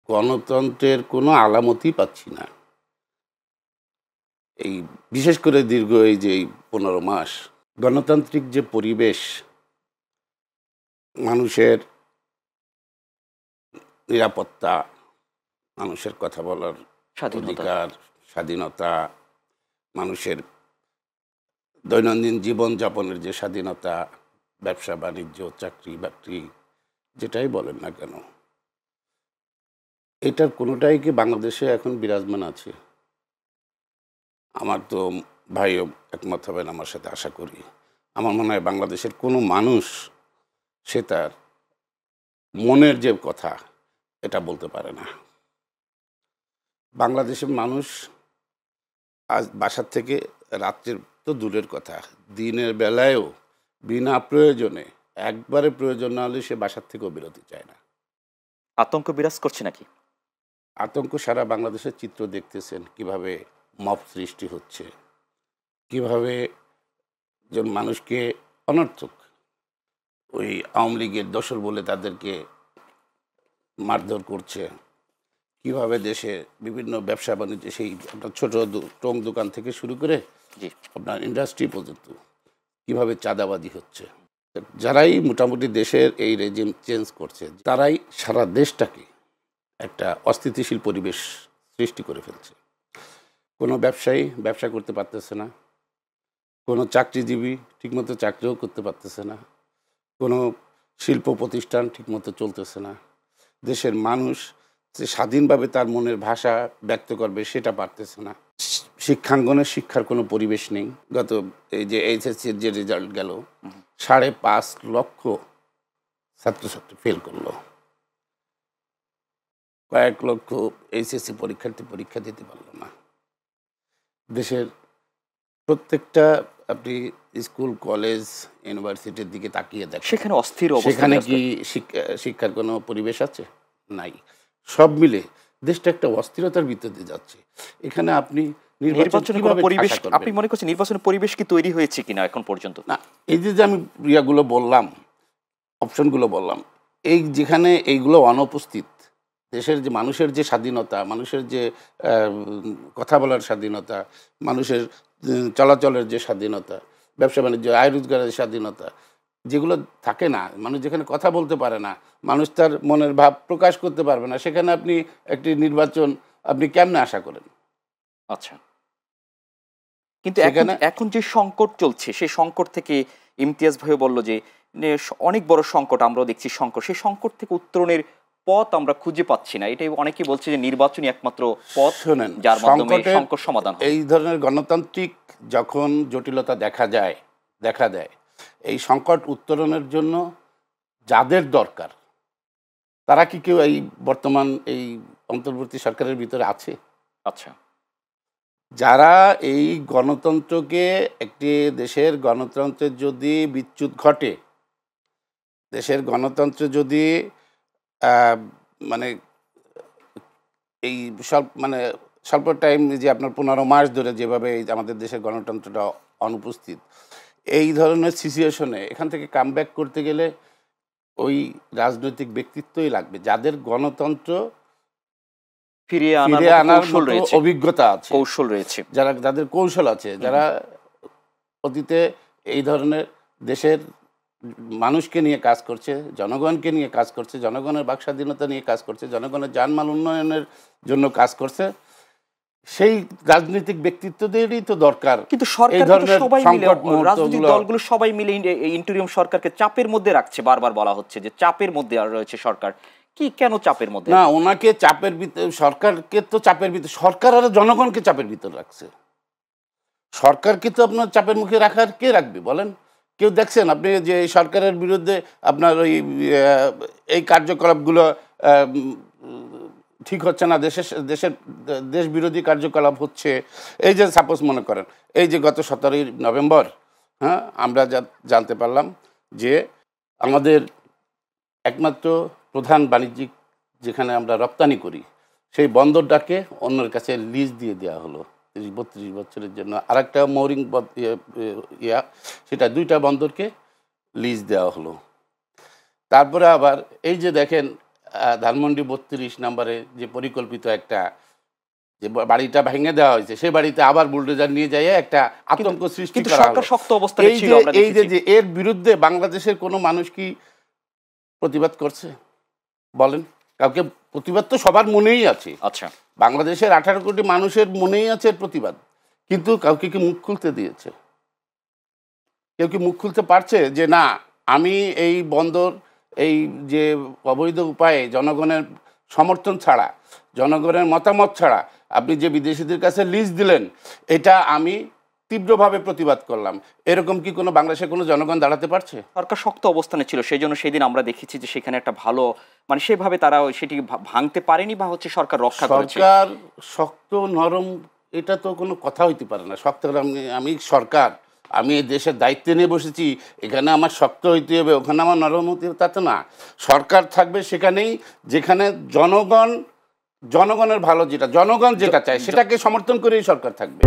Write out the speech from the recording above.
গণতন্ত্রের কোনো আলামতই পাচ্ছি না। এই বিশেষ করে দীর্ঘ এই যে ১৫ মাস গণতান্ত্রিক যে পরিবেশ, মানুষের নিরাপত্তা, মানুষের কথা বলার অধিকার, স্বাধীনতা, মানুষের দৈনন্দিন জীবনযাপনের যে স্বাধীনতা, ব্যবসা বাণিজ্য, চাকরি বাকরি, যেটাই বলেন না কেন, এটার কোনোটাই কি বাংলাদেশে এখন বিরাজমান আছে? আমার তো ভাইও একমত হবেন আমার সাথে, আশা করি। আমার মনে হয় বাংলাদেশের কোনো মানুষ সে তার মনের যে কথা এটা বলতে পারে না। বাংলাদেশের মানুষ আজ বাসার থেকে, রাত্রের তো দূরের কথা, দিনের বেলায়ও বিনা প্রয়োজনে, একবারে প্রয়োজন না হলে সে বাসার থেকেও বিরতি চায় না। আতঙ্ক বিরাজ করছে নাকি? আতঙ্ক সারা বাংলাদেশের চিত্র দেখতেছেন, কিভাবে মব সৃষ্টি হচ্ছে, কিভাবে যে মানুষকে অনর্থক ওই আওয়ামী লীগের দোসর বলে তাদেরকে মারধর করছে, কিভাবে দেশে বিভিন্ন ব্যবসা বাণিজ্য, সেই আপনার ছোট টং দোকান থেকে শুরু করে আপনার ইন্ডাস্ট্রি পর্যন্ত কিভাবে চাঁদাবাজি হচ্ছে। যারাই মোটামুটি দেশের এই রেজিম চেঞ্জ করছে, তারাই সারা দেশটাকে একটা অস্থিতিশীল পরিবেশ সৃষ্টি করে ফেলছে। কোনো ব্যবসায়ী ব্যবসা করতে পারতেছে না, কোনো চাকরিজীবী ঠিকমতো চাকরিও করতে পারতেছে না, কোনো শিল্প প্রতিষ্ঠান ঠিকমতো চলতেছে না, দেশের মানুষ যে স্বাধীনভাবে তার মনের ভাষা ব্যক্ত করবে সেটা পারতেছে না, শিক্ষাঙ্গনে শিক্ষার কোনো পরিবেশ নেই। গত এই যে এইচএসসির যে রেজাল্ট গেল, 5.5 লক্ষ ছাত্রছাত্রী ফেল করলো, কয়েক লক্ষ এইচএসসি পরীক্ষার্থী পরীক্ষা দিতে পারলো না। দেশের প্রত্যেকটা আপনি স্কুল, কলেজ, ইউনিভার্সিটির দিকে তাকিয়ে দেখেন, সেখানে অস্থির অবস্থা। সেখানে কি শিক্ষার কোনো পরিবেশ আছে? নাই। সব মিলে দেশটা একটা অস্থিরতার ভিতর দিয়ে যাচ্ছে। এখানে আপনি নির্বাচনের কোনো পরিবেশ, আপনি মনে করছেন নির্বাচনের পরিবেশ কি তৈরি হয়েছে কিনা এখন পর্যন্ত? না, এই যে আমি ইয়াগুলো বললাম, অপশনগুলো বললাম, এই যেখানে এইগুলো অনুপস্থিত, দেশের যে মানুষের যে স্বাধীনতা, মানুষের যে কথা বলার স্বাধীনতা, মানুষের চলাচলের যে স্বাধীনতা, ব্যবসা বাণিজ্য, আয় রোজগারের স্বাধীনতা, যেগুলো থাকে না, মানুষ যেখানে কথা বলতে পারে না, মানুষ তার মনের ভাব প্রকাশ করতে পারবে না, সেখানে আপনি একটি নির্বাচন আপনি কেমনে আশা করেন? আচ্ছা, কিন্তু এখন যে সংকট চলছে, সেই সংকট থেকে ইমতিয়াজ ভাই বলল যে অনেক বড় সংকট, আমরাও দেখছি সংকট, সেই সংকট থেকে উত্তরণের পথ আমরা খুঁজে পাচ্ছি না। এটাই অনেকেই বলছে যে নির্বাচনই একমাত্র পথ, যার মাধ্যমে সংকট সমাধান হয়। এই ধরনের গণতান্ত্রিক যখন জটিলতা দেখা দেয়, এই সংকট উত্তরণের জন্য যাদের দরকার, তারা কি কেউ এই বর্তমান এই অন্তর্বর্তী সরকারের ভিতরে আছে? আচ্ছা, যারা এই গণতন্ত্রকে, একটি দেশের গণতন্ত্রের যদি বিচ্যুত ঘটে, দেশের গণতন্ত্র যদি মানে এই স্বল্প টাইম, যে আপনার 15 মাস ধরে যেভাবে আমাদের দেশের গণতন্ত্রটা অনুপস্থিত, এই ধরনের সিচুয়েশনে এখান থেকে কামব্যাক করতে গেলে ওই রাজনৈতিক ব্যক্তিত্বই লাগবে, যাদের গণতন্ত্র ফিরিয়ে আনার অভিজ্ঞতা আছে, কৌশল রয়েছে, যাদের কৌশল আছে, যারা অতীতে এই ধরনের দেশের মানুষকে নিয়ে কাজ করছে, জনগণকে নিয়ে কাজ করছে, জনগণের বাক স্বাধীনতা নিয়ে কাজ করছে, জনগণের জানমাল উন্নয়নের জন্য কাজ করছে, সেই রাজনৈতিক ব্যক্তিত্বদেরই তো দরকার। কিন্তু সরকার সবাই মিলে, রাজনৈতিক দলগুলো সবাই মিলে ইন্টারিম সরকারকে চাপের মধ্যে রাখছে। বারবার বলা হচ্ছে যে চাপের মধ্যে রয়েছে সরকার। কি, কেন চাপের মধ্যে? না, ওনাকে চাপের ভিতরে, সরকারকে তো চাপের ভিতরে, সরকার আর জনগণকে চাপের ভিতরে রাখছে। সরকারকে তো আপনার চাপের মুখে রাখার কে রাখবে বলেন? কেউ দেখছেন আপনি যে সরকারের বিরুদ্ধে আপনার ওই এই কার্যকলাপগুলো ঠিক হচ্ছে না, দেশ বিরোধী কার্যকলাপ হচ্ছে? এই যে সাপোজ মনে করেন, এই যে গত 17ই নভেম্বর, হ্যাঁ, আমরা জানতে পারলাম যে আমাদের একমাত্র প্রধান বাণিজ্যিক, যেখানে আমরা রপ্তানি করি, সেই বন্দরটাকে অন্যের কাছে লিজ দিয়ে দেওয়া হলো 30-32 বছরের জন্য। আর একটা মৌরিং সেটা 2টা বন্দরকে লিজ দেওয়া হলো। তারপরে আবার এই যে দেখেন ধানমন্ডি 32 নম্বরে যে পরিকল্পিত একটা যে বাড়িটা ভেঙে দেওয়া হয়েছে, সেই বাড়িতে আবার বুলডোজার নিয়ে যায় একটা আতঙ্ক সৃষ্টি কিন্তু করা সরকার হলো। শক্ত অবস্থানে ছিল, আমরা এই দেখেছি। যে এর বিরুদ্ধে বাংলাদেশের কোনো মানুষ কি প্রতিবাদ করছে বলেন? কাউকে প্রতিবাদ তো সবার মনেই আছে। আচ্ছা, বাংলাদেশের 18 কোটি মানুষের মনেই আছে এর প্রতিবাদ, কিন্তু কাউকে কি মুখ খুলতে দিয়েছে? কেউ কি মুখ খুলতে পারছে যে না, আমি এই বন্দর, এই যে অবৈধ উপায়ে জনগণের সমর্থন ছাড়া, জনগণের মতামত ছাড়া আপনি যে বিদেশিদের কাছে লিজ দিলেন, এটা আমি তীব্রভাবে প্রতিবাদ করলাম, এরকম কি কোনো বাংলাদেশের কোনো জনগণ দাঁড়াতে পারছে? সরকার শক্ত অবস্থানে ছিল, সেই জন্য সেদিন আমরা দেখেছি যে সেখানে একটা ভালো মানে সেভাবে তারা সেটি ভাঙতে পারেনি বা হচ্ছে সরকার রক্ষা করেছে। সরকার শক্ত নরম এটা তো কোনো কথা হইতে পারে না। শক্ত আমি সরকার, আমি এই দেশের দায়িত্বে নিয়ে বসেছি, এখানে আমার শক্ত হইতে হবে, ওখানে আমার নরম হতে হবে, তা তো না। সরকার থাকবে সেখানেই যেখানে জনগণের ভালো, যেটা জনগণ যেটা চায় সেটাকে সমর্থন করেই সরকার থাকবে।